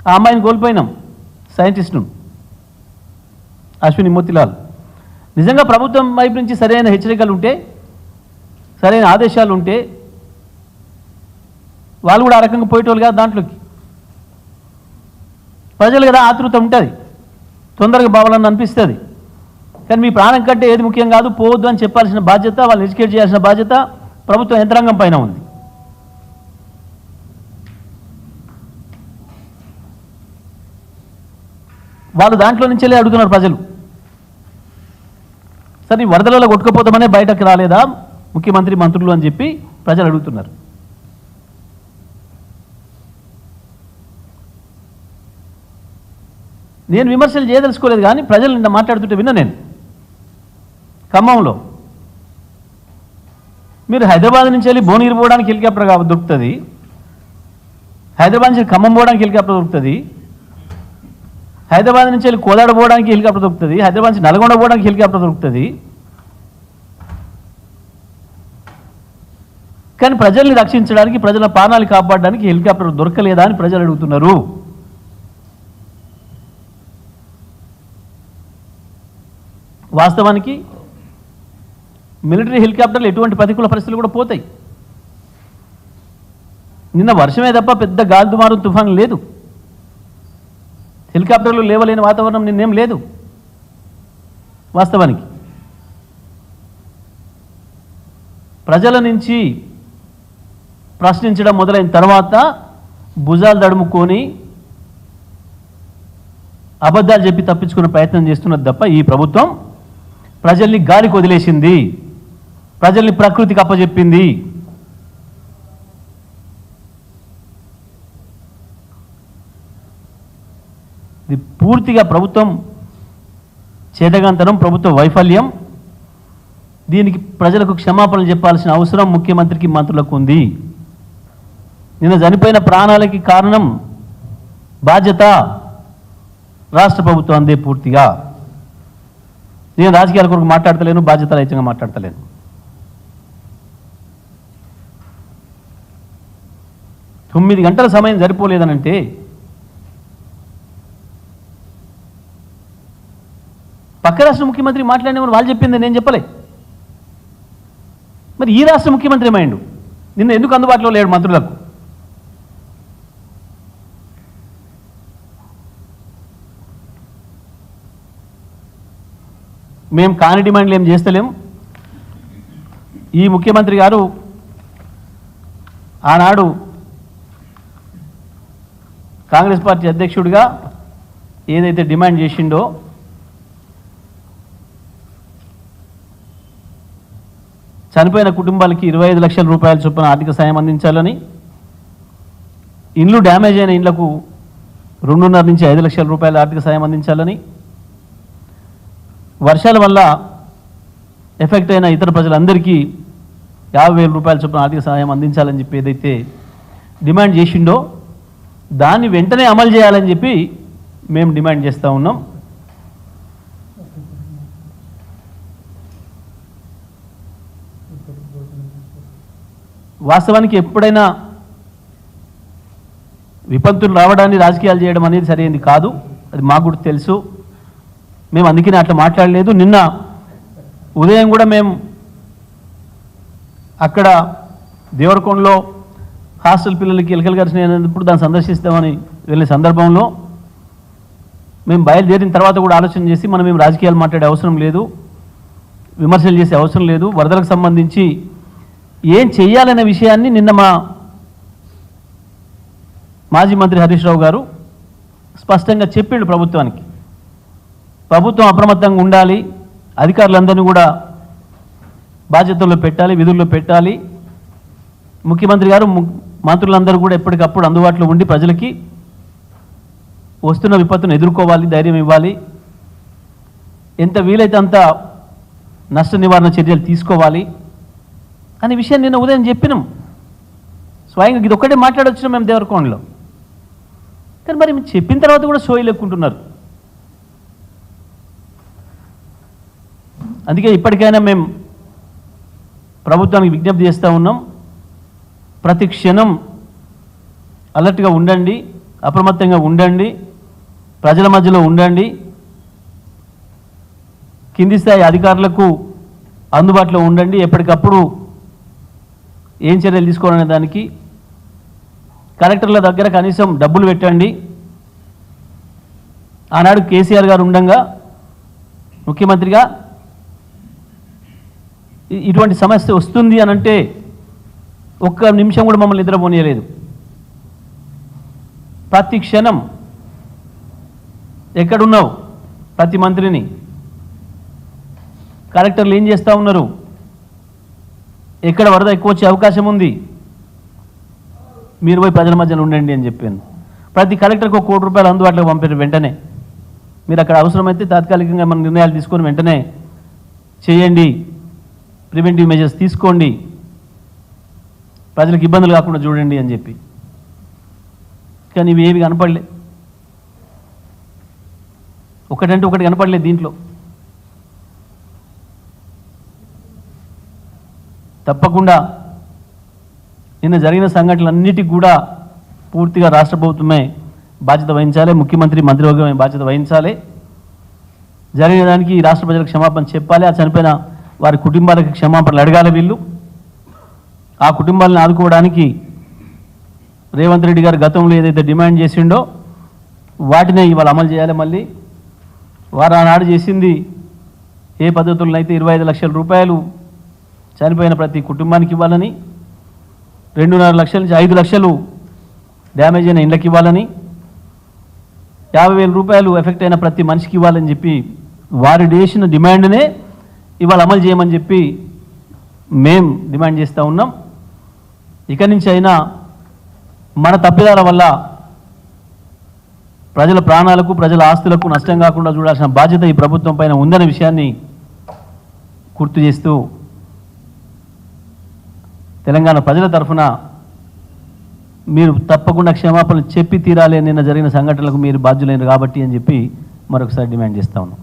ఆ అమ్మాయిని కోల్పోయినాం, సైంటిస్టును అశ్విని మోతిలాల్. నిజంగా ప్రభుత్వం వైపు నుంచి సరైన హెచ్చరికలు ఉంటే, సరైన ఆదేశాలు ఉంటే వాళ్ళు కూడా ఆ రకంగా పోయేటోళ్ళు కాదు. దాంట్లోకి ప్రజలు కదా ఆతృత ఉంటుంది, తొందరగా బావాలని అనిపిస్తుంది. కానీ మీ ప్రాణం కంటే ఏది ముఖ్యం కాదు, పోవద్దు అని చెప్పాల్సిన బాధ్యత, వాళ్ళని ఎడ్యుకేట్ చేయాల్సిన బాధ్యత ప్రభుత్వ యంత్రాంగం పైన ఉంది. వాళ్ళు దాంట్లో నుంచెళ్ళి అడుగుతున్నారు ప్రజలు. సరే వరదలలో కొట్టుకుపోతామనే బయటకు రాలేదా ముఖ్యమంత్రి మంత్రులు అని చెప్పి ప్రజలు అడుగుతున్నారు. నేను విమర్శలు చేయదలుచుకోలేదు, కానీ ప్రజలు నిన్న మాట్లాడుతుంటే విన్నా నేను. ఖమ్మంలో మీరు హైదరాబాద్ నుంచి వెళ్ళి భువనగిరి పోవడానికి హెలికాప్టర్ దొరుకుతుంది, హైదరాబాద్ నుంచి ఖమ్మం పోవడానికి హెలికాప్టర్ దొరుకుతుంది, హైదరాబాద్ నుంచి వెళ్ళి కోదాడ పోవడానికి హెలికాప్టర్ దొరుకుతుంది, హైదరాబాద్ నుంచి నల్గొండ పోవడానికి హెలికాప్టర్ దొరుకుతుంది. కానీ ప్రజల్ని రక్షించడానికి, ప్రజల ప్రాణాలు కాపాడడానికి హెలికాప్టర్ దొరకలేదా అని ప్రజలు అడుగుతున్నారు. వాస్తవానికి మిలిటరీ హెలికాప్టర్లు ఎటువంటి ప్రతికూల పరిస్థితులు కూడా పోతాయి. నిన్న వర్షమే తప్ప పెద్ద గాలి దుమారం తుఫాను లేదు, హెలికాప్టర్లు లేవలేని వాతావరణం నిన్నేం లేదు. వాస్తవానికి ప్రజల నుంచి ప్రశ్నించడం మొదలైన తర్వాత భుజాలు దడుముకొని అబద్ధాలు చెప్పి తప్పించుకునే ప్రయత్నం చేస్తున్నది తప్ప ఈ ప్రభుత్వం ప్రజల్ని గాలికి వదిలేసింది, ప్రజల్ని ప్రకృతికి అప్పచెప్పింది. ఇది పూర్తిగా ప్రభుత్వం చేతగాంతనం, ప్రభుత్వ వైఫల్యం. దీనికి ప్రజలకు క్షమాపణలు చెప్పాల్సిన అవసరం ముఖ్యమంత్రికి, మంత్రులకు ఉంది. నిన్న చనిపోయిన ప్రాణాలకి కారణం, బాధ్యత రాష్ట్ర ప్రభుత్వం అందే పూర్తిగా. నేను రాజకీయాల కొరకు మాట్లాడతలేను, బాధ్యత రహితంగా మాట్లాడతలేను. తొమ్మిది గంటల సమయం సరిపోలేదనంటే పక్క రాష్ట్ర ముఖ్యమంత్రి మాట్లాడినప్పుడు వాళ్ళు చెప్పింది నేను చెప్పలే. మరి ఈ రాష్ట్ర ముఖ్యమంత్రి ఏమైండు? నిన్న ఎందుకు అందుబాటులో లేడు మంత్రులకు? మేము కాని డిమాండ్లు ఏం చేస్తలేం. ఈ ముఖ్యమంత్రి గారు ఆనాడు కాంగ్రెస్ పార్టీ అధ్యక్షుడిగా ఏదైతే డిమాండ్ చేసిండో చనిపోయిన కుటుంబాలకి 25 లక్షల రూపాయల చొప్పున ఆర్థిక సాయం అందించాలని, ఇండ్లు డ్యామేజ్ అయిన ఇండ్లకు 2.5 నుంచి 5 లక్షల రూపాయల ఆర్థిక సాయం అందించాలని, వర్షాల వల్ల ఎఫెక్ట్ అయిన ఇతర ప్రజలందరికీ 50,000 రూపాయల చొప్పున ఆర్థిక సహాయం అందించాలని చెప్పి ఏదైతే డిమాండ్ చేసిండో దాన్ని వెంటనే అమలు చేయాలని చెప్పి మేము డిమాండ్ చేస్తూ ఉన్నాం. వాస్తవానికి ఎప్పుడైనా విపత్తులు రావడాన్ని రాజకీయాలు చేయడం అనేది సరైనది కాదు, అది మాకు కూడా తెలుసు. మేము అందుకనే అట్లా మాట్లాడలేదు. నిన్న ఉదయం కూడా మేము అక్కడ దేవరకొండలో హాస్టల్ పిల్లలకి ఎలకలు కరిచినప్పుడు దాన్ని సందర్శిస్తామని వెళ్ళిన సందర్భంలో మేము బయలుదేరిన తర్వాత కూడా ఆలోచన చేసి మనం మేము రాజకీయాలు మాట్లాడే అవసరం లేదు, విమర్శలు చేసే అవసరం లేదు, వరదలకు సంబంధించి ఏం చెయ్యాలనే విషయాన్ని నిన్న మా మాజీ మంత్రి హరీష్ రావు గారు స్పష్టంగా చెప్పిండు ప్రభుత్వానికి. ప్రభుత్వం అప్రమత్తంగా ఉండాలి, అధికారులందరినీ కూడా బాధ్యతల్లో పెట్టాలి, విధుల్లో పెట్టాలి. ముఖ్యమంత్రి గారు మంత్రులందరూ కూడా ఎప్పటికప్పుడు అందుబాటులో ఉండి ప్రజలకి వస్తున్న విపత్తును ఎదుర్కోవాలి, ధైర్యం ఇవ్వాలి, ఎంత వీలైతే అంత నష్ట నివారణ చర్యలు తీసుకోవాలి అనే విషయాన్ని నిన్న ఉదయం చెప్పినాం. స్వయంగా ఇది ఒక్కటే మాట్లాడొచ్చినాం మేము దేవరకొండలో. కానీ మరి చెప్పిన తర్వాత కూడా సోయి లెక్కుంటున్నారు. అందుకే ఇప్పటికైనా మేము ప్రభుత్వానికి విజ్ఞప్తి చేస్తూ ఉన్నాం, ప్రతి క్షణం అలర్ట్గా ఉండండి, అప్రమత్తంగా ఉండండి, ప్రజల మధ్యలో ఉండండి, కింది స్థాయి అధికారులకు అందుబాటులో ఉండండి, ఎప్పటికప్పుడు ఏం చర్యలు తీసుకోవాలనే దానికి కలెక్టర్ల దగ్గర కనీసం డబ్బులు పెట్టండి. ఆనాడు కేసీఆర్ గారు ఉండంగా ముఖ్యమంత్రిగా ఇటువంటి సమస్య వస్తుంది అని అంటే ఒక్క నిమిషం కూడా మమ్మల్ని నిద్రపోనీయలేదు. ప్రతి క్షణం ఎక్కడున్నావు, ప్రతి మంత్రిని కలెక్టర్లు ఏం చేస్తూ ఉన్నారు, ఎక్కడ వరద ఎక్కువ వచ్చే అవకాశం ఉంది, మీరు పోయి ప్రజల మధ్యలో ఉండండి అని చెప్పాను. ప్రతి కలెక్టర్కి ₹1 కోటి అందుబాటులోకి పంపారు. వెంటనే మీరు అక్కడ అవసరమైతే తాత్కాలికంగా మన నిర్ణయాలు తీసుకొని వెంటనే చేయండి, ప్రివెంటివ్ మెజర్స్ తీసుకోండి, ప్రజలకు ఇబ్బందులు కాకుండా చూడండి అని చెప్పి. కానీ ఇవి ఏవి కనపడలే, ఒకటంటే ఒకటి కనపడలేదు దీంట్లో. తప్పకుండా నిన్న జరిగిన సంఘటనలన్నిటికీ కూడా పూర్తిగా రాష్ట్ర ప్రభుత్వమే బాధ్యత వహించాలి, ముఖ్యమంత్రి మంత్రివర్గమే బాధ్యత వహించాలి. జరిగిన దానికి రాష్ట్ర ప్రజలకు క్షమాపణ చెప్పాలి, ఆ చనిపోయిన వారి కుటుంబాలకు క్షమాపణలు అడగాలి. వీళ్ళు ఆ కుటుంబాలను ఆదుకోవడానికి రేవంత్ రెడ్డి గారు గతంలో ఏదైతే డిమాండ్ చేసిండో వాటినే ఇవాళ అమలు చేయాలి. మళ్ళీ వారు ఆనాడు చేసింది ఏ పద్ధతులనైతే 25 లక్షల రూపాయలు చనిపోయిన ప్రతి కుటుంబానికి ఇవ్వాలని, 2.5 లక్షల నుంచి 5 లక్షలు డ్యామేజ్ అయిన ఇళ్ళకి ఇవ్వాలని, 50,000 రూపాయలు ఎఫెక్ట్ అయిన ప్రతి మనిషికి ఇవ్వాలని చెప్పి వారు చేసిన డిమాండ్నే ఇవాళ అమలు చేయమని చెప్పి మేం డిమాండ్ చేస్తూ ఉన్నాం. ఇక నుంచి అయినా మన తప్పిదాల వల్ల ప్రజల ప్రాణాలకు, ప్రజల ఆస్తులకు నష్టం కాకుండా చూడాల్సిన బాధ్యత ఈ ప్రభుత్వం పైన ఉందనే విషయాన్ని గుర్తు చేస్తూ తెలంగాణ ప్రజల తరఫున మీరు తప్పకుండా క్షమాపణలు చెప్పి తీరాలి, నిన్న జరిగిన సంఘటనలకు మీరు బాధ్యులైన కాబట్టి అని చెప్పి మరొకసారి డిమాండ్ చేస్తా ఉన్నాం.